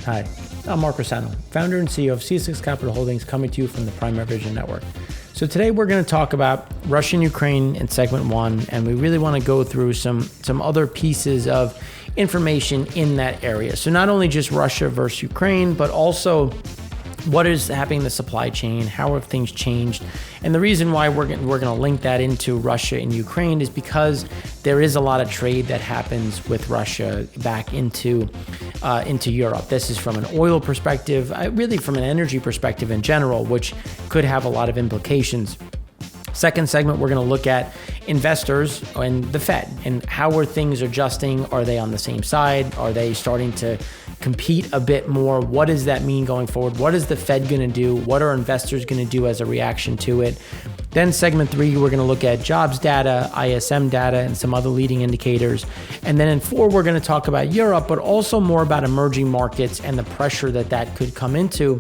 Hi, I'm Mark Rossano, founder and CEO of C6 Capital Holdings, coming to you from the Primary Vision Network. So today we're going to talk about Russia and Ukraine in segment 1, and we really want to go through some other pieces of information in that area. So not only just Russia versus Ukraine, but also what is happening in the supply chain, how have things changed. And the reason why we're going to link that into Russia and Ukraine is because there is a lot of trade that happens with Russia back into Europe. This is from an oil perspective, really from an energy perspective in general, which could have a lot of implications. Second segment, we're going to look at investors and the Fed and how are things adjusting. Are they on the same side? Are they starting to compete a bit more? What does that mean going forward? What is the Fed going to do? What are investors going to do as a reaction to it? Then segment 3, we're going to look at jobs data, ISM data, and some other leading indicators. And then in 4, we're going to talk about Europe, but also more about emerging markets and the pressure that could come into,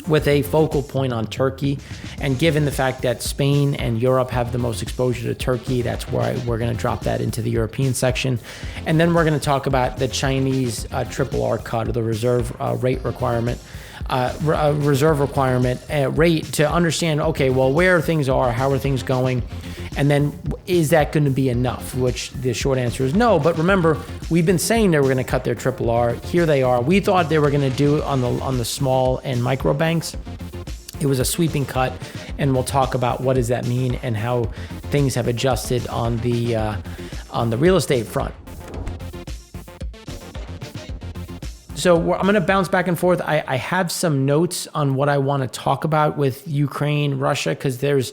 with a focal point on Turkey. And given the fact that Spain and Europe have the most exposure to Turkey, that's why we're going to drop that into the European section. And then we're going to talk about the Chinese RRR cut, or the reserve rate requirement, rate, to understand, okay, well, where things are, how are things going? And then is that going to be enough? Which the short answer is no. But remember, we've been saying they were going to cut their RRR. Here they are. We thought they were going to do it on the small and micro banks. It was a sweeping cut, and we'll talk about what does that mean and how things have adjusted on the real estate front. So I'm going to bounce back and forth. I have some notes on what I want to talk about with Ukraine, Russia, because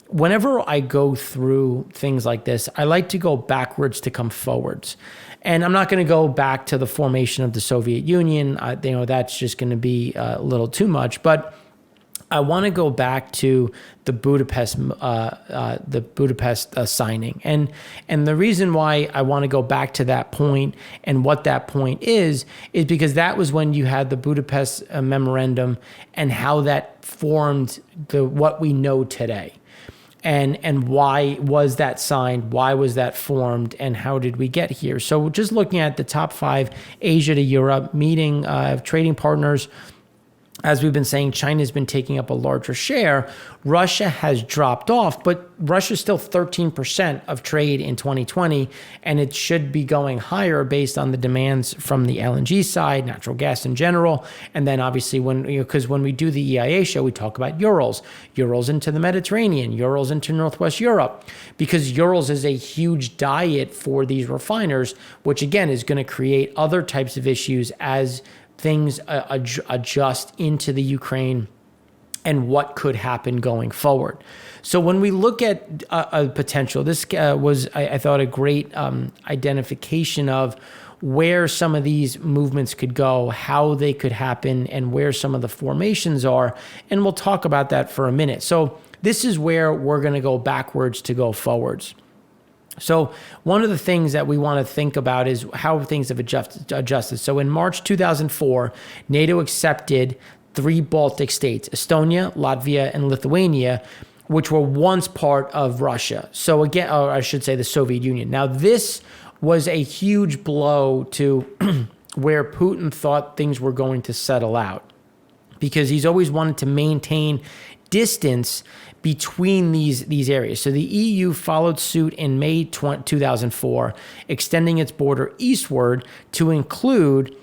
whenever I go through things like this, I like to go backwards to come forwards. And I'm not going to go back to the formation of the Soviet Union. That's just going to be a little too much. But I want to go back to the Budapest signing, and the reason why I want to go back to that point and what that point is because that was when you had the Budapest Memorandum and how that formed what we know today, and why was that signed, why was that formed, and how did we get here? So just looking at the top 5, Asia to Europe, meeting trading partners. As we've been saying, China's been taking up a larger share. Russia has dropped off, but Russia's still 13% of trade in 2020, and it should be going higher based on the demands from the LNG side, natural gas in general. And then obviously because when we do the EIA show, we talk about Urals into the Mediterranean, Urals into Northwest Europe, because Urals is a huge diet for these refiners, which again is going to create other types of issues as things adjust into the Ukraine and what could happen going forward. So when we look at a potential, this was, I thought, a great identification of where some of these movements could go, how they could happen, and where some of the formations are. And we'll talk about that for a minute. So this is where we're going to go backwards to go forwards. So one of the things that we want to think about is how things have adjusted. So in March 2004, NATO accepted 3 Baltic states, Estonia, Latvia, and Lithuania, which were once part of Russia. So again, or I should say the Soviet Union. Now this was a huge blow to where Putin thought things were going to settle out, because he's always wanted to maintain distance between these areas. So the EU followed suit in May 2004, extending its border eastward to include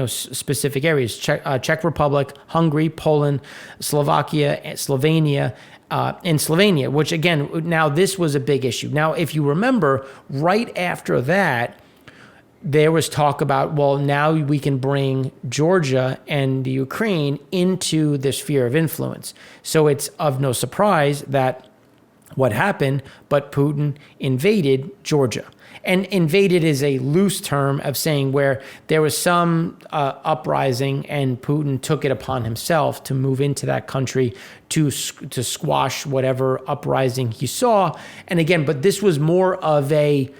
specific areas: Czech Republic, Hungary, Poland, Slovakia, Slovenia, and Slovenia. Which again, now this was a big issue. Now, if you remember, right after that, there was talk about, well, now we can bring Georgia and the Ukraine into the sphere of influence. So it's of no surprise that what happened, but Putin invaded Georgia. And invaded is a loose term of saying where there was some uprising and Putin took it upon himself to move into that country to squash whatever uprising he saw. And again, but this was more of a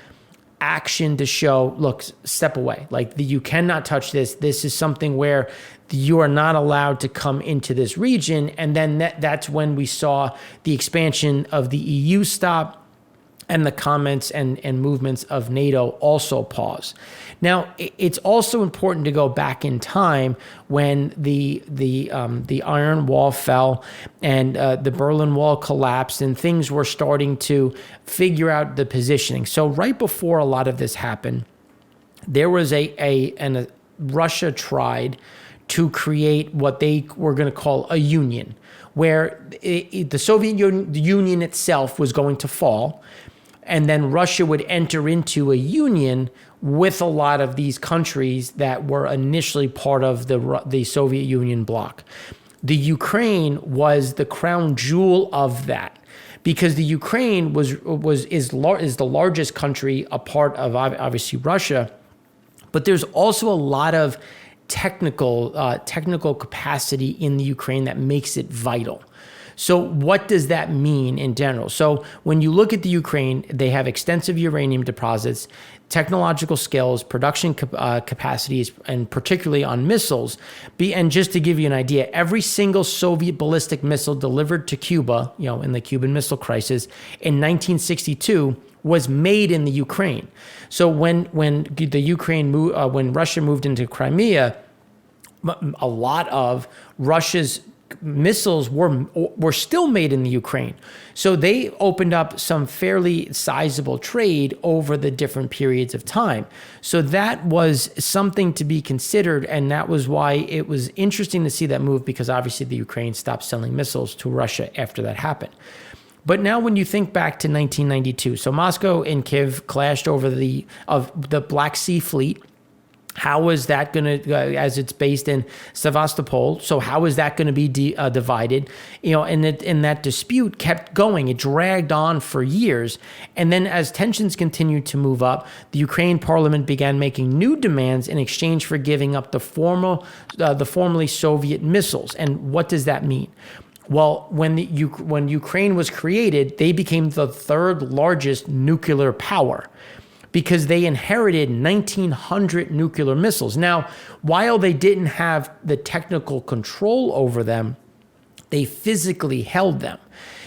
action to show, look, step away. Like, you cannot touch this. This is something where you are not allowed to come into this region. And then that's when we saw the expansion of the EU stop. and the comments and movements of NATO also pause. Now, it's also important to go back in time when the Iron Wall fell and the Berlin Wall collapsed, and things were starting to figure out the positioning. So right before a lot of this happened, there was Russia tried to create what they were going to call a union, where the Soviet Union itself was going to fall, and then Russia would enter into a union with a lot of these countries that were initially part of the Soviet Union bloc. The Ukraine was the crown jewel of that, because the Ukraine is the largest country, a part of obviously Russia, but there's also a lot of technical capacity in the Ukraine that makes it vital. So what does that mean in general? So when you look at the Ukraine, they have extensive uranium deposits, technological skills, production capacities, and particularly on missiles. And just to give you an idea, every single Soviet ballistic missile delivered to Cuba, in the Cuban Missile Crisis in 1962, was made in the Ukraine. So when Russia moved into Crimea, a lot of Russia's missiles were still made in the Ukraine. So they opened up some fairly sizable trade over the different periods of time. So that was something to be considered, and that was why it was interesting to see that move, because obviously the Ukraine stopped selling missiles to Russia after that happened. But now when you think back to 1992, so Moscow and Kiev clashed over the Black Sea Fleet. How is that going to, as it's based in Sevastopol, so how is that going to be divided? And that dispute kept going. It dragged on for years. And then as tensions continued to move up, the Ukraine parliament began making new demands in exchange for giving up the formerly Soviet missiles. And what does that mean? Well, when Ukraine was created, they became the third largest nuclear power, because they inherited 1,900 nuclear missiles. Now, while they didn't have the technical control over them, they physically held them.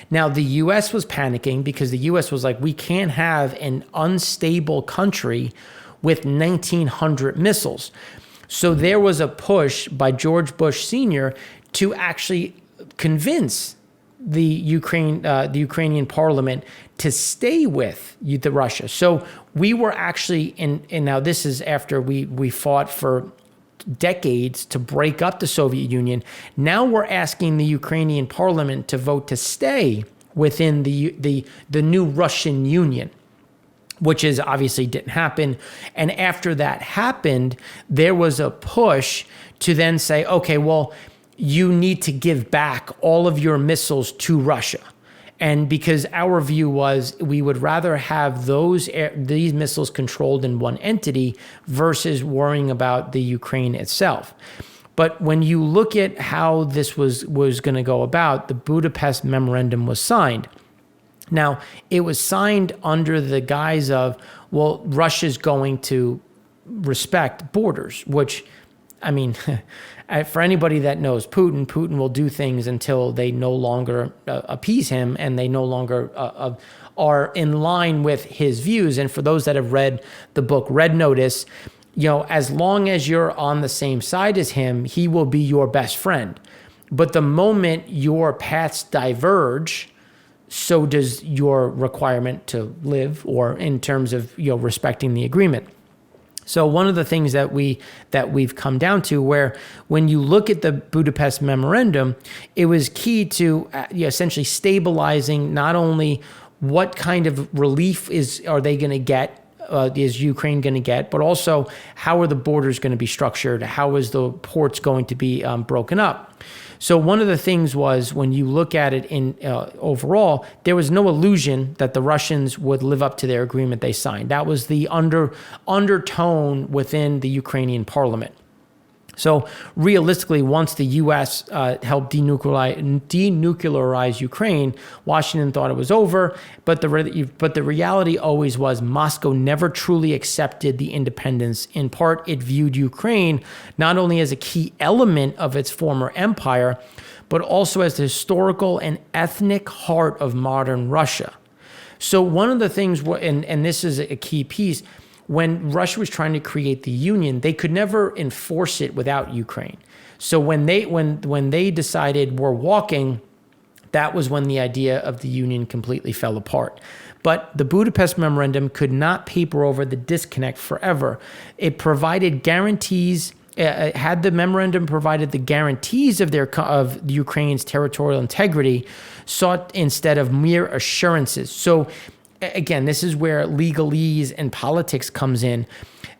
Now, the U.S. was panicking, because the U.S. was like, we can't have an unstable country with 1,900 missiles. So there was a push by George Bush Sr. to actually convince the Ukrainian parliament to stay with the Russia. So we were actually and now this is after we fought for decades to break up the Soviet Union. Now we're asking the Ukrainian parliament to vote to stay within the new Russian Union, which is obviously didn't happen. And after that happened, there was a push to then say, okay, well, you need to give back all of your missiles to Russia. And because our view was we would rather have these missiles controlled in one entity versus worrying about the Ukraine itself. But when you look at how this was going to go about, the Budapest Memorandum was signed. Now, it was signed under the guise of, well, Russia's going to respect borders, which, I mean, for anybody that knows Putin will do things until they no longer appease him and they no longer are in line with his views. And for those that have read the book Red Notice, as long as you're on the same side as him, he will be your best friend. But the moment your paths diverge, so does your requirement to live, or in terms of respecting the agreement. So one of the things that we've come down to, where when you look at the Budapest Memorandum, it was key to essentially stabilizing not only what kind of relief are they going to get, is Ukraine going to get, but also how are the borders going to be structured? How is the ports going to be broken up? So one of the things was, when you look at it in overall, there was no illusion that the Russians would live up to their agreement they signed. That was the undertone within the Ukrainian parliament. So realistically, once the U.S. helped denuclearize Ukraine, Washington thought it was over. But the reality always was Moscow never truly accepted the independence. In part, it viewed Ukraine not only as a key element of its former empire, but also as the historical and ethnic heart of modern Russia. So one of the things, and this is a key piece, when Russia was trying to create the union, they could never enforce it without Ukraine. So when they decided we're walking, that was when the idea of the union completely fell apart. But the Budapest Memorandum could not paper over the disconnect forever. It provided guarantees. Had the memorandum provided the guarantees of the Ukraine's territorial integrity, sought instead of mere assurances. So again, this is where legalese and politics comes in.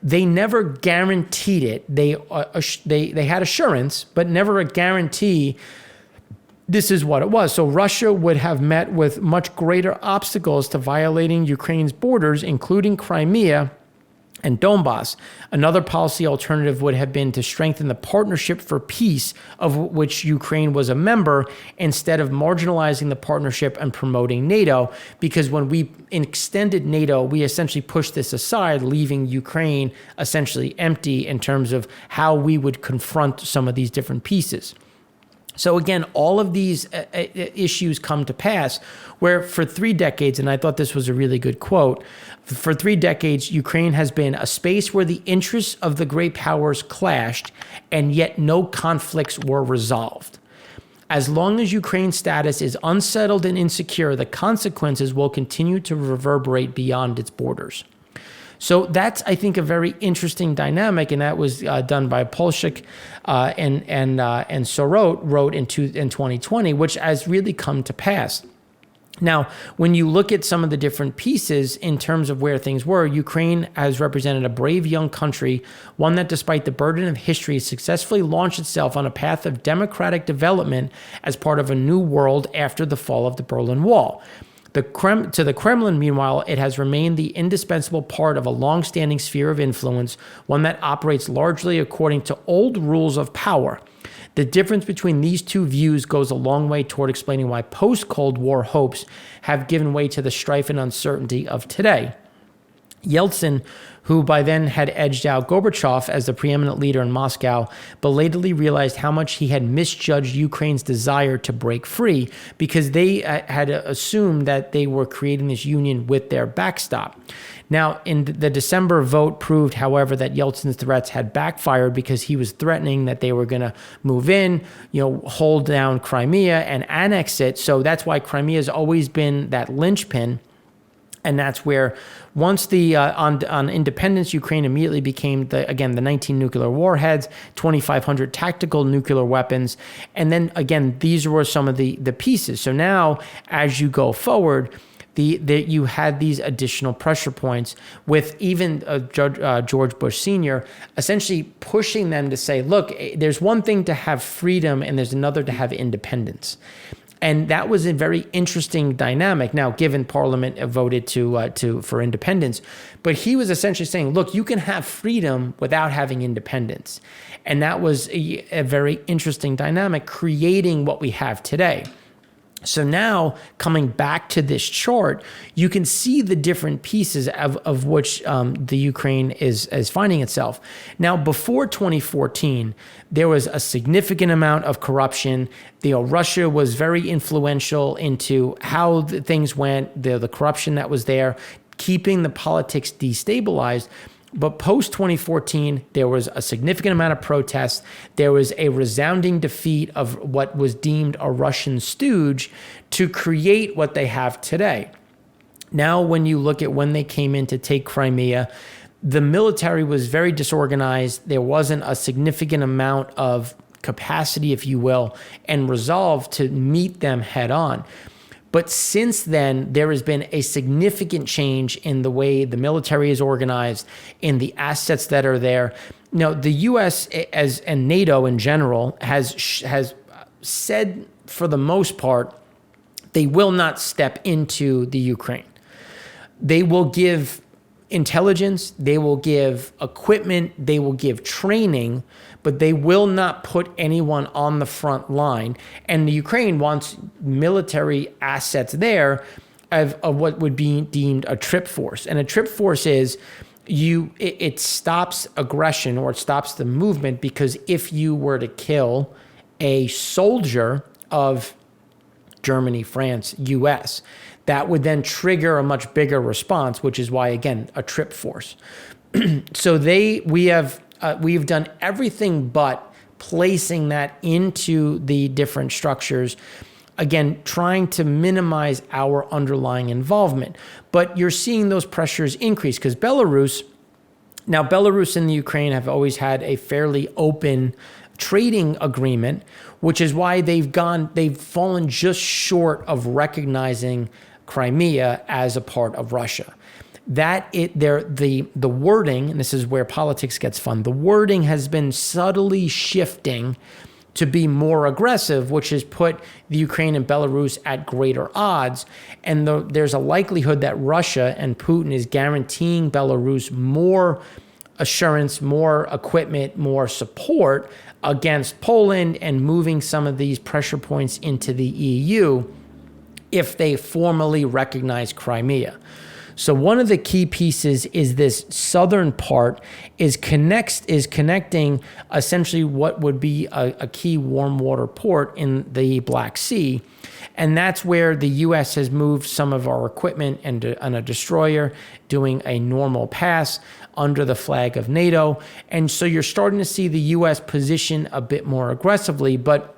They never guaranteed it. They had assurance, but never a guarantee. This is what it was. So Russia would have met with much greater obstacles to violating Ukraine's borders, including Crimea and Donbass. Another policy alternative would have been to strengthen the Partnership for Peace, of which Ukraine was a member, instead of marginalizing the partnership and promoting NATO. Because when we extended NATO, we essentially pushed this aside, leaving Ukraine essentially empty in terms of how we would confront some of these different pieces. So again, all of these issues come to pass where for 3 decades, and I thought this was a really good quote, for 3 decades, Ukraine has been a space where the interests of the great powers clashed, and yet no conflicts were resolved. As long as Ukraine's status is unsettled and insecure, the consequences will continue to reverberate beyond its borders. So that's, I think, a very interesting dynamic, and that was done by Polshik and Sorot wrote in 2020, which has really come to pass. Now, when you look at some of the different pieces in terms of where things were, Ukraine has represented a brave young country, one that, despite the burden of history, successfully launched itself on a path of democratic development as part of a new world after the fall of the Berlin Wall. To the Kremlin, meanwhile, it has remained the indispensable part of a long-standing sphere of influence, one that operates largely according to old rules of power. The difference between these two views goes a long way toward explaining why post-Cold War hopes have given way to the strife and uncertainty of today. Yeltsin, who by then had edged out Gorbachev as the preeminent leader in Moscow, belatedly realized how much he had misjudged Ukraine's desire to break free, because they had assumed that they were creating this union with their backstop. Now, in the December vote proved, however, that Yeltsin's threats had backfired, because he was threatening that they were going to move in, hold down Crimea and annex it. So that's why Crimea has always been that linchpin. And that's where, once on independence, Ukraine immediately became the 19 nuclear warheads, 2,500 tactical nuclear weapons. And then again, these were some of the pieces. So now, as you go forward, you had these additional pressure points with even George Bush Sr. essentially pushing them to say, look, there's one thing to have freedom and there's another to have independence. And that was a very interesting dynamic. Now, given Parliament voted for independence, but he was essentially saying, look, you can have freedom without having independence. And that was a very interesting dynamic, creating what we have today. So now, coming back to this chart, you can see the different pieces of which the Ukraine is finding itself. Now, before 2014, there was a significant amount of corruption. Russia was very influential into how things went, the corruption that was there, keeping the politics destabilized. But post-2014, there was a significant amount of protests. There was a resounding defeat of what was deemed a Russian stooge to create what they have today. Now, when you look at when they came in to take Crimea, the military was very disorganized. There wasn't a significant amount of capacity, if you will, and resolve to meet them head on. But since then, there has been a significant change in the way the military is organized, in the assets that are there. The U.S. and NATO in general has said, for the most part, they will not step into the Ukraine. They will give intelligence, they will give equipment, they will give training, but they will not put anyone on the front line. And the Ukraine wants military assets there of what would be deemed a trip force. And a trip force is it stops aggression, or it stops the movement, because if you were to kill a soldier of Germany, France, US. That would then trigger a much bigger response, which is why, again, a trip force. So we've done everything but placing that into the different structures, again, trying to minimize our underlying involvement. But you're seeing those pressures increase because Belarus and the Ukraine have always had a fairly open trading agreement, which is why they've fallen just short of recognizing Crimea as a part of Russia. The wording, and this is where politics gets fun, the wording has been subtly shifting to be more aggressive, which has put the Ukraine and Belarus at greater odds. And there's a likelihood that Russia and Putin is guaranteeing Belarus more assurance, more equipment, more support against Poland and moving some of these pressure points into the EU if they formally recognize Crimea. So one of the key pieces is this southern part is connecting essentially what would be a key warm water port in the Black Sea. And that's where the U.S. has moved some of our equipment and on a destroyer, doing a normal pass under the flag of NATO. And so you're starting to see the U.S. position a bit more aggressively, but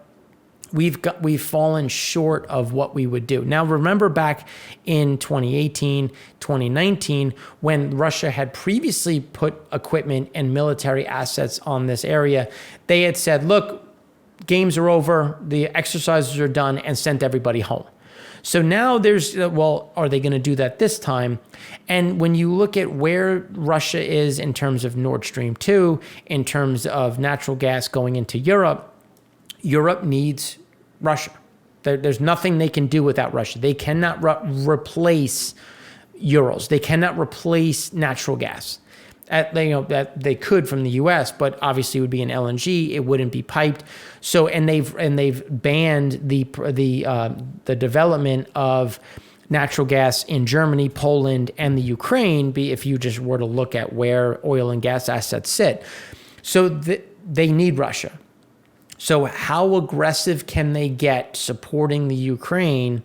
we've fallen short of what we would do. Now, remember back in 2018, 2019, when Russia had previously put equipment and military assets on this area, they had said, look, games are over, the exercises are done, and sent everybody home. So now are they going to do that this time? And when you look at where Russia is in terms of Nord Stream 2, in terms of natural gas going into Europe, Europe needs Russia. There's nothing they can do without Russia. They cannot replace Urals. They cannot replace natural gas. That they could from the U.S., but obviously it would be an LNG. It wouldn't be piped. So and they've banned the development of natural gas in Germany, Poland, and the Ukraine. If you just were to look at where oil and gas assets sit, so they need Russia. So how aggressive can they get supporting the Ukraine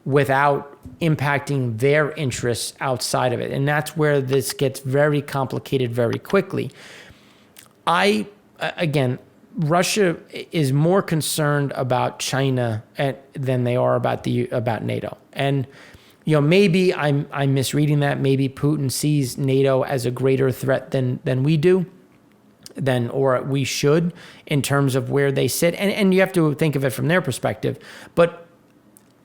without impacting their interests outside of it? And that's where this gets very complicated very quickly. Russia is more concerned about China than they are about NATO. And maybe I'm misreading that. Maybe Putin sees NATO as a greater threat than we do. Or we should, in terms of where they sit. And you have to think of it from their perspective. But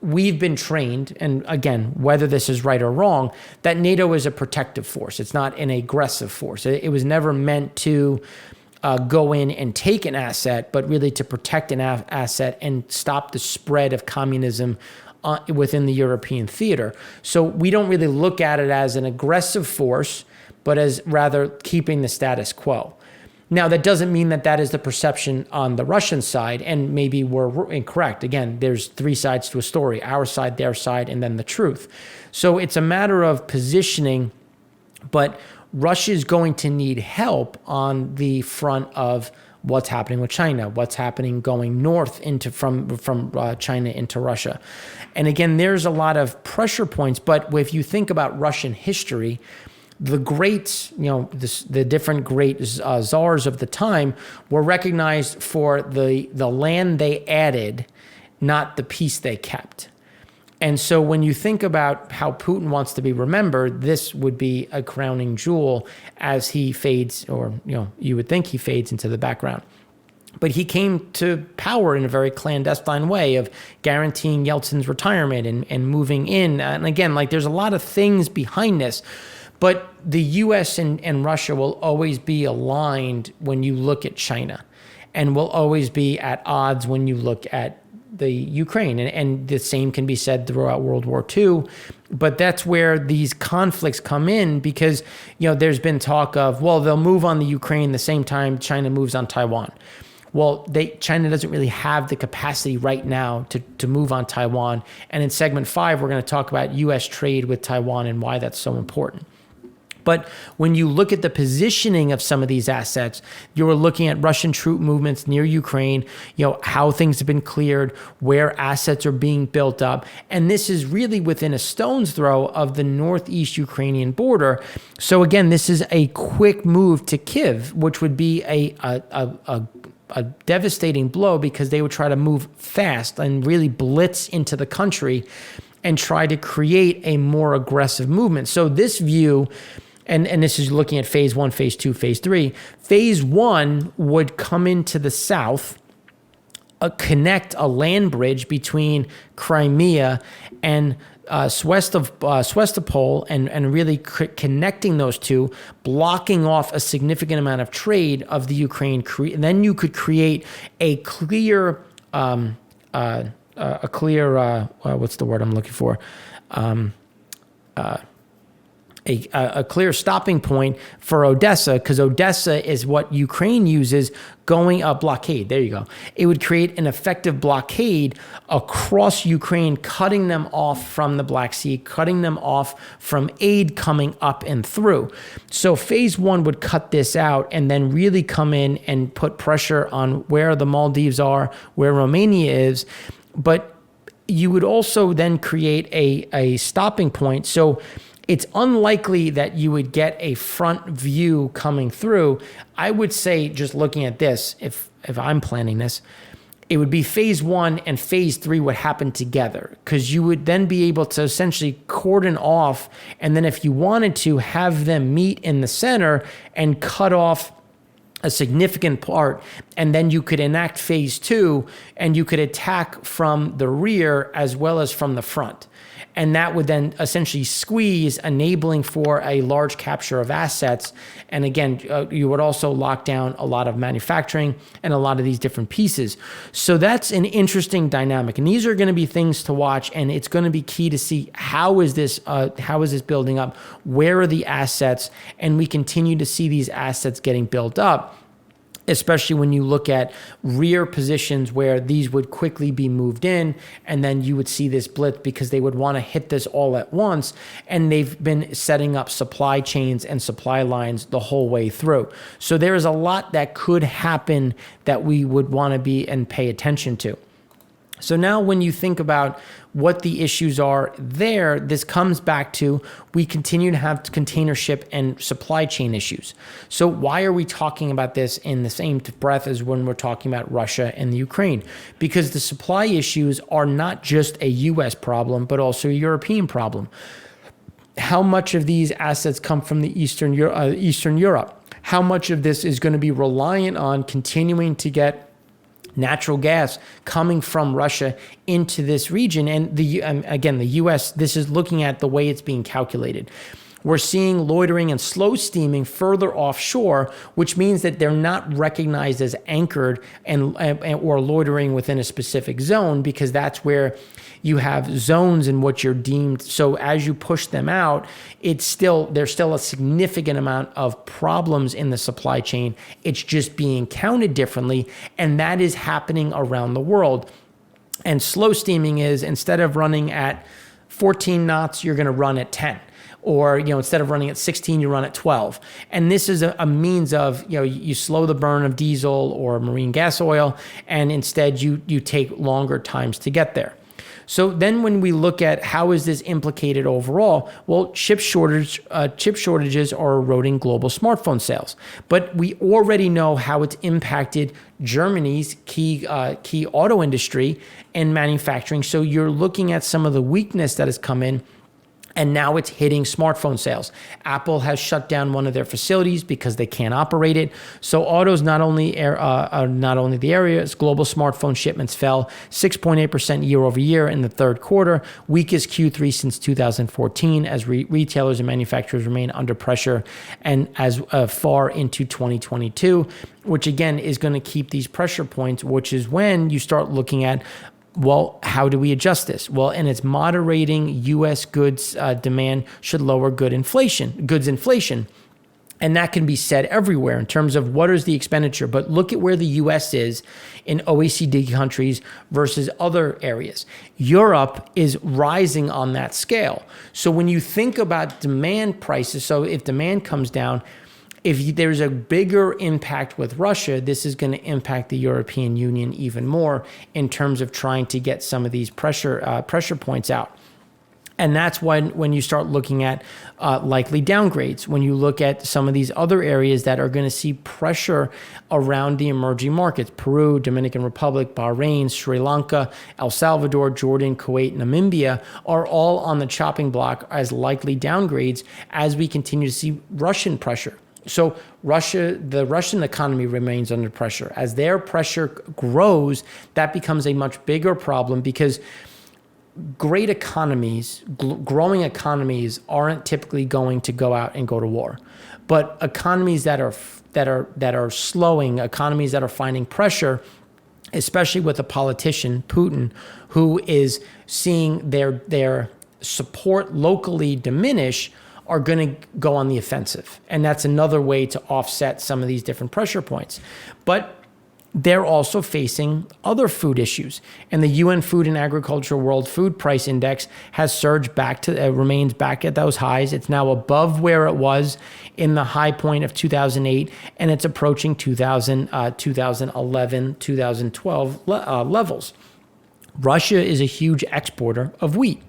we've been trained, and again, whether this is right or wrong, that NATO is a protective force. It's not an aggressive force. It was never meant to go in and take an asset, but really to protect an asset and stop the spread of communism within the European theater. So we don't really look at it as an aggressive force, but as rather keeping the status quo. Now, that doesn't mean that is the perception on the Russian side, and maybe we're incorrect. Again, there's three sides to a story: our side, their side, and then the truth. So it's a matter of positioning, but Russia is going to need help on the front of what's happening with China, what's happening going north from China into Russia. And again, there's a lot of pressure points, but if you think about Russian history, the greats, the different great czars of the time were recognized for the land they added, not the peace they kept. And so when you think about how Putin wants to be remembered, this would be a crowning jewel as he fades, or you would think he fades into the background. But he came to power in a very clandestine way of guaranteeing Yeltsin's retirement and moving in. And again, there's a lot of things behind this. But the U.S. and Russia will always be aligned when you look at China, and will always be at odds when you look at the Ukraine. And the same can be said throughout World War II. But that's where these conflicts come in, because there's been talk of, they'll move on the Ukraine the same time China moves on Taiwan. Well, China doesn't really have the capacity right now to move on Taiwan. And in segment 5, we're going to talk about U.S. trade with Taiwan and why that's so important. But when you look at the positioning of some of these assets, you're looking at Russian troop movements near Ukraine, how things have been cleared, where assets are being built up. And this is really within a stone's throw of the northeast Ukrainian border. So again, this is a quick move to Kyiv, which would be a devastating blow because they would try to move fast and really blitz into the country and try to create a more aggressive movement. So this view, and this is looking at phase 1, phase 2, phase 3. Phase 1 would come into the south, connect a land bridge between Crimea and Sevastopol, and really connecting those two, blocking off a significant amount of trade of the Ukraine. And then you could create a clear, what's the word I'm looking for? A clear stopping point for Odessa, because Odessa is what Ukraine uses going a blockade. There you go. It would create an effective blockade across Ukraine, cutting them off from the Black Sea, cutting them off from aid coming up and through. So phase 1 would cut this out and then really come in and put pressure on where the Maldives are, where Romania is. But you would also then create a stopping point. So it's unlikely that you would get a front view coming through. I would say, just looking at this, if I'm planning this, it would be phase 1 and phase 3 would happen together, because you would then be able to essentially cordon off, and then if you wanted to, have them meet in the center and cut off a significant part, and then you could enact phase 2 and you could attack from the rear as well as from the front. And that would then essentially squeeze, enabling for a large capture of assets. And again, you would also lock down a lot of manufacturing and a lot of these different pieces. So that's an interesting dynamic. And these are going to be things to watch. And it's going to be key to see how is this building up? Where are the assets? And we continue to see these assets getting built up, especially when you look at rear positions where these would quickly be moved in, and then you would see this blitz because they would want to hit this all at once, and they've been setting up supply chains and supply lines the whole way through. So there is a lot that could happen that we would want to be and pay attention to. So now when you think about what the issues are there, this comes back to we continue to have container ship and supply chain issues. So why are we talking about this in the same breath as when we're talking about Russia and the Ukraine? Because the supply issues are not just a U.S. problem, but also a European problem. How much of these assets come from the Eastern Europe? How much of this is going to be reliant on continuing to get natural gas coming from Russia into this region? And again, the U.S., this is looking at the way it's being calculated. We're seeing loitering and slow steaming further offshore, which means that they're not recognized as anchored or loitering within a specific zone, because that's where you have zones in what you're deemed. So as you push them out, there's still a significant amount of problems in the supply chain. It's just being counted differently, and that is happening around the world. And slow steaming is, instead of running at 14 knots, you're going to run at 10. Or, instead of running at 16, you run at 12. And this is a means of, you slow the burn of diesel or marine gas oil, and instead you take longer times to get there. So then when we look at how is this implicated overall, well, chip shortages are eroding global smartphone sales. But we already know how it's impacted Germany's key auto industry and manufacturing. So you're looking at some of the weakness that has come in, and now it's hitting smartphone sales. Apple has shut down one of their facilities because they can't operate it. So autos not only the areas, global smartphone shipments fell 6.8% year over year in the third quarter, weakest Q3 since 2014, as retailers and manufacturers remain under pressure, and as far into 2022, which again is going to keep these pressure points, which is when you start looking at, well, how do we adjust this? Well, and it's moderating U.S. goods demand should lower goods inflation. And that can be said everywhere in terms of what is the expenditure. But look at where the US is in OECD countries versus other areas. Europe is rising on that scale. So when you think about demand prices, so if demand comes down, if there's a bigger impact with Russia, this is going to impact the European Union even more in terms of trying to get some of these pressure points out. And that's when you start looking at likely downgrades, when you look at some of these other areas that are going to see pressure around the emerging markets, Peru, Dominican Republic, Bahrain, Sri Lanka, El Salvador, Jordan, Kuwait, Namibia are all on the chopping block as likely downgrades as we continue to see Russian pressure. So the Russian economy remains under pressure. As their pressure grows, that becomes a much bigger problem because great economies, growing economies aren't typically going to go out and go to war. But economies that are slowing, economies that are finding pressure, especially with a politician, Putin, who is seeing their support locally diminish, are going to go on the offensive. And that's another way to offset some of these different pressure points. But they're also facing other food issues. And the UN Food and Agriculture World Food Price Index has surged back remains back at those highs. It's now above where it was in the high point of 2008, and it's approaching 2011, 2012 levels. Russia is a huge exporter of wheat.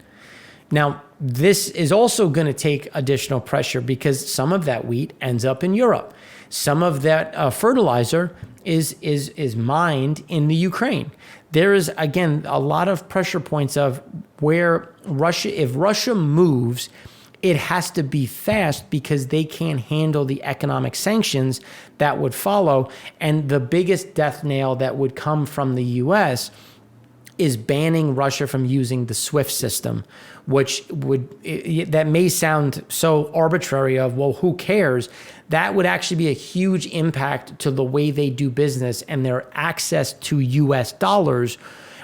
Now, this is also going to take additional pressure because some of that wheat ends up in Europe. Some of that fertilizer is mined in the Ukraine. There is, again, a lot of pressure points of where if Russia moves, it has to be fast because they can't handle the economic sanctions that would follow. And the biggest death nail that would come from the US is banning Russia from using the SWIFT system, that may sound so arbitrary of, well, who cares? That would actually be a huge impact to the way they do business and their access to US dollars,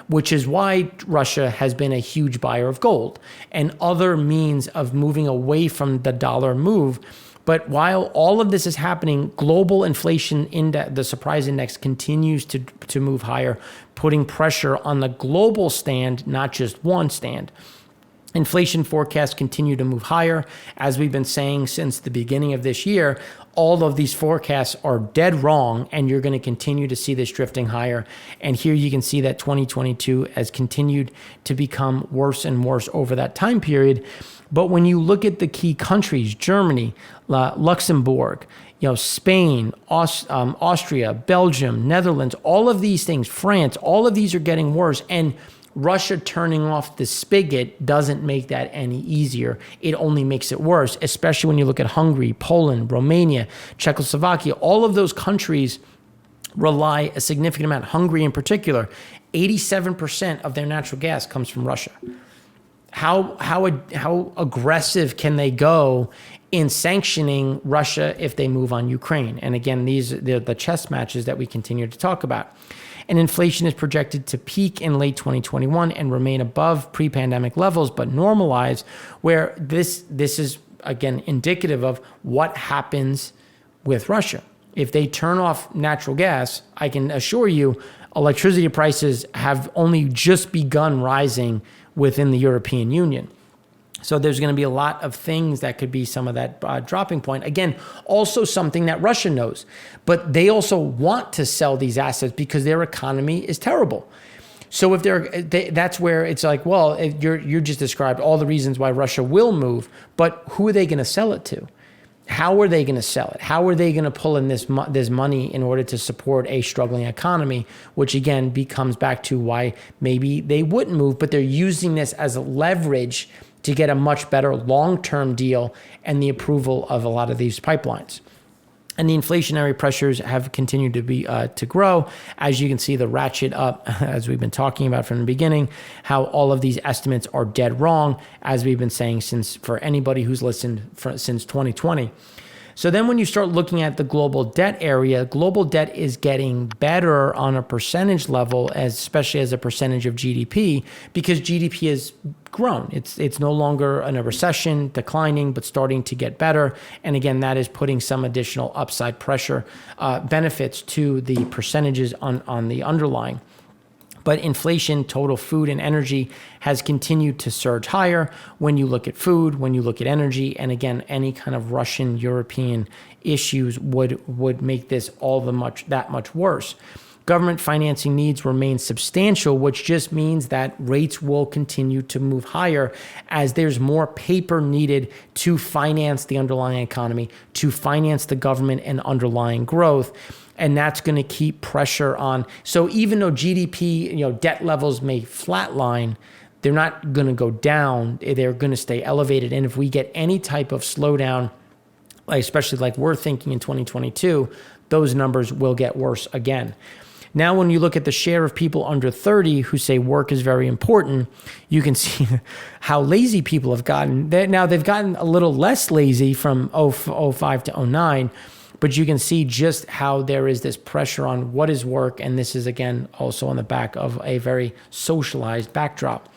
which is why Russia has been a huge buyer of gold and other means of moving away from the dollar move. But while all of this is happening, global inflation index, the surprise index, continues to move higher, putting pressure on the global stand, not just one stand. Inflation forecasts continue to move higher. As we've been saying since the beginning of this year, all of these forecasts are dead wrong, and you're going to continue to see this drifting higher. And here you can see that 2022 has continued to become worse and worse over that time period. But when you look at the key countries, Germany, Luxembourg, Spain, Austria, Belgium, Netherlands, all of these things, France, all of these are getting worse. And Russia turning off the spigot doesn't make that any easier. It only makes it worse, especially when you look at Hungary, Poland, Romania, Czechoslovakia. All of those countries rely a significant amount. Hungary in particular, 87% of their natural gas comes from Russia. How aggressive can they go in sanctioning Russia if they move on Ukraine? And again, these are the chess matches that we continue to talk about. And inflation is projected to peak in late 2021 and remain above pre-pandemic levels, but normalize, where this is, again, indicative of what happens with Russia. If they turn off natural gas, I can assure you electricity prices have only just begun rising within the European Union. So there's going to be a lot of things that could be some of that dropping point. Again, also something that Russia knows, but they also want to sell these assets because their economy is terrible. So if that's where it's like, well, you just described all the reasons why Russia will move, but who are they going to sell it to? How are they going to sell it? How are they going to pull in this money in order to support a struggling economy, which again becomes back to why maybe they wouldn't move, but they're using this as a leverage to get a much better long-term deal and the approval of a lot of these pipelines. And the inflationary pressures have continued to grow. As you can see, the ratchet up, as we've been talking about from the beginning, how all of these estimates are dead wrong, as we've been saying for anybody who's listened since 2020. So then when you start looking at the global debt area, global debt is getting better on a percentage level, especially as a percentage of GDP, because GDP has grown. It's no longer in a recession, declining, but starting to get better. And again, that is putting some additional upside pressure, benefits to the percentages on the underlying. But inflation, total food and energy, has continued to surge higher when you look at food, when you look at energy. And again, any kind of Russian, European issues would make this that much worse. Government financing needs remain substantial, which just means that rates will continue to move higher as there's more paper needed to finance the underlying economy, to finance the government and underlying growth. And that's going to keep pressure on. So even though GDP, debt levels may flatline, they're not going to go down. They're going to stay elevated. And if we get any type of slowdown, especially like we're thinking in 2022, those numbers will get worse again. Now, when you look at the share of people under 30 who say work is very important, you can see how lazy people have gotten. Now, they've gotten a little less lazy from 05 to 09, but you can see just how there is this pressure on what is work. And this is, again, also on the back of a very socialized backdrop.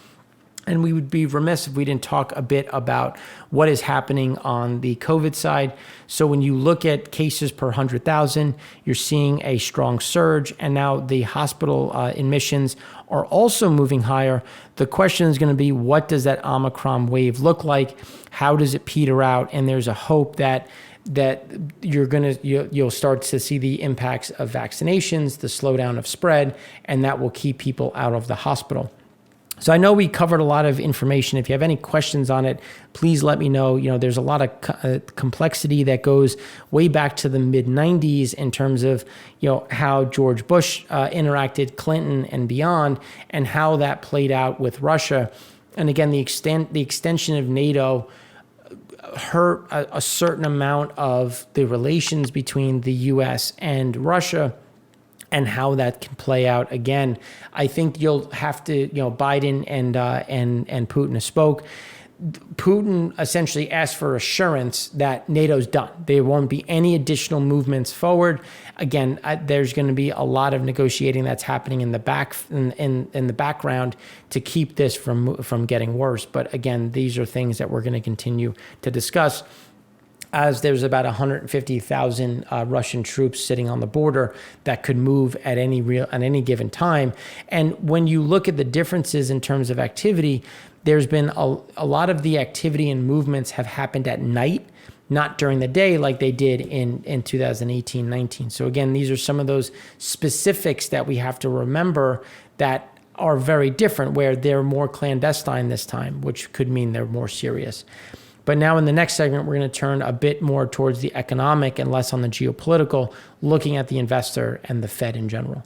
And we would be remiss if we didn't talk a bit about what is happening on the COVID side. So when you look at cases per 100,000, you're seeing a strong surge. And now the hospital admissions are also moving higher. The question is going to be, what does that Omicron wave look like? How does it peter out? And there's a hope that you'll start to see the impacts of vaccinations, the slowdown of spread, and that will keep people out of the hospital. So I know we covered a lot of information. If you have any questions on it, please let me know. There's a lot of complexity that goes way back to the mid-90s in terms of, how George Bush interacted, Clinton and beyond, and how that played out with Russia. And again, the extension of NATO hurt a certain amount of the relations between the U.S. and Russia, and how that can play out again. I think you'll have to, Biden and Putin spoke. Putin essentially asked for assurance that NATO's done. There won't be any additional movements forward. Again, there's going to be a lot of negotiating that's happening in the background to keep this from getting worse. But again, these are things that we're going to continue to discuss, as there's about 150,000 Russian troops sitting on the border that could move at any given time. And when you look at the differences in terms of activity, there's been a lot of the activity and movements have happened at night, not during the day like they did in 2018-19. So again, these are some of those specifics that we have to remember that are very different, where they're more clandestine this time, which could mean they're more serious. But now in the next segment, we're going to turn a bit more towards the economic and less on the geopolitical, looking at the investor and the Fed in general.